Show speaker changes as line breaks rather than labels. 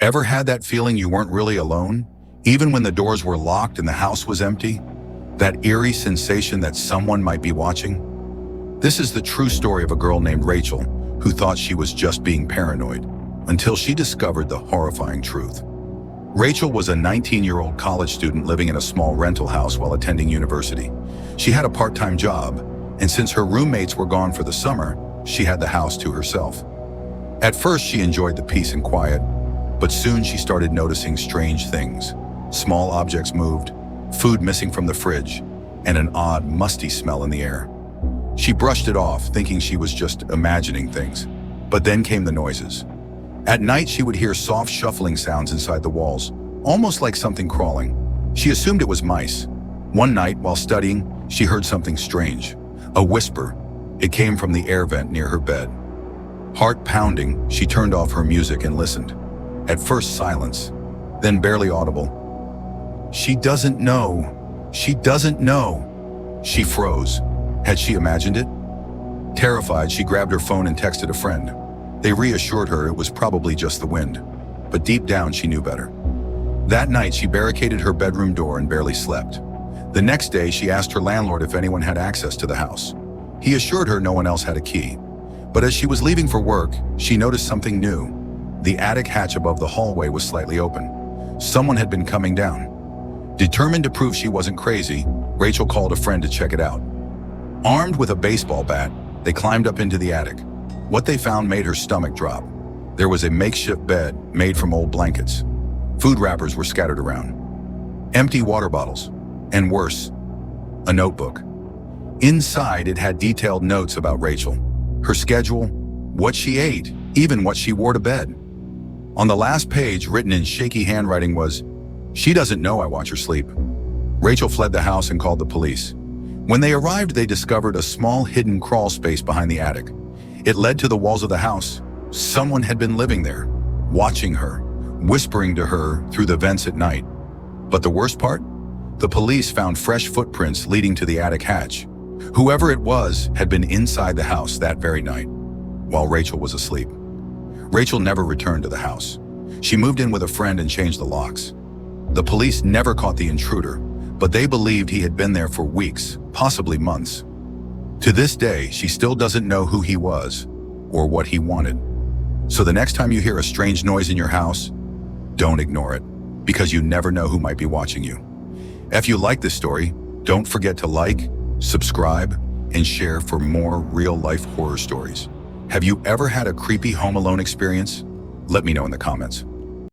Ever had that feeling you weren't really alone, even when the doors were locked and the house was empty? That eerie sensation that someone might be watching? This is the true story of a girl named Rachel who thought she was just being paranoid until she discovered the horrifying truth. Rachel was a 19-year-old college student living in a small rental house while attending university. She had a part-time job, and since her roommates were gone for the summer, she had the house to herself. At first, she enjoyed the peace and quiet, but soon she started noticing strange things. Small objects moved, food missing from the fridge, and an odd, musty smell in the air. She brushed it off, thinking she was just imagining things. But then came the noises. At night, she would hear soft shuffling sounds inside the walls, almost like something crawling. She assumed it was mice. One night, while studying, she heard something strange. A whisper. It came from the air vent near her bed. Heart pounding, she turned off her music and listened. At first, silence, then barely audible. She doesn't know. She doesn't know. She froze. Had she imagined it? Terrified, she grabbed her phone and texted a friend. They reassured her it was probably just the wind, but deep down she knew better. That night, she barricaded her bedroom door and barely slept. The next day, she asked her landlord if anyone had access to the house. He assured her no one else had a key. But as she was leaving for work, she noticed something new. The attic hatch above the hallway was slightly open. Someone had been coming down. Determined to prove she wasn't crazy, Rachel called a friend to check it out. Armed with a baseball bat, they climbed up into the attic. What they found made her stomach drop. There was a makeshift bed made from old blankets. Food wrappers were scattered around. Empty water bottles. And worse, a notebook. Inside, it had detailed notes about Rachel, her schedule, what she ate, even what she wore to bed. On the last page, written in shaky handwriting, was, "She doesn't know I watch her sleep." Rachel fled the house and called the police. When they arrived, they discovered a small hidden crawl space behind the attic. It led to the walls of the house. Someone had been living there, watching her, whispering to her through the vents at night. But the worst part? The police found fresh footprints leading to the attic hatch. Whoever it was had been inside the house that very night, while Rachel was asleep. Rachel never returned to the house. She moved in with a friend and changed the locks. The police never caught the intruder, but they believed he had been there for weeks, possibly months. To this day, she still doesn't know who he was or what he wanted. So the next time you hear a strange noise in your house, don't ignore it, because you never know who might be watching you. If you like this story, don't forget to like, subscribe, and share for more real-life horror stories. Have you ever had a creepy home alone experience? Let me know in the comments.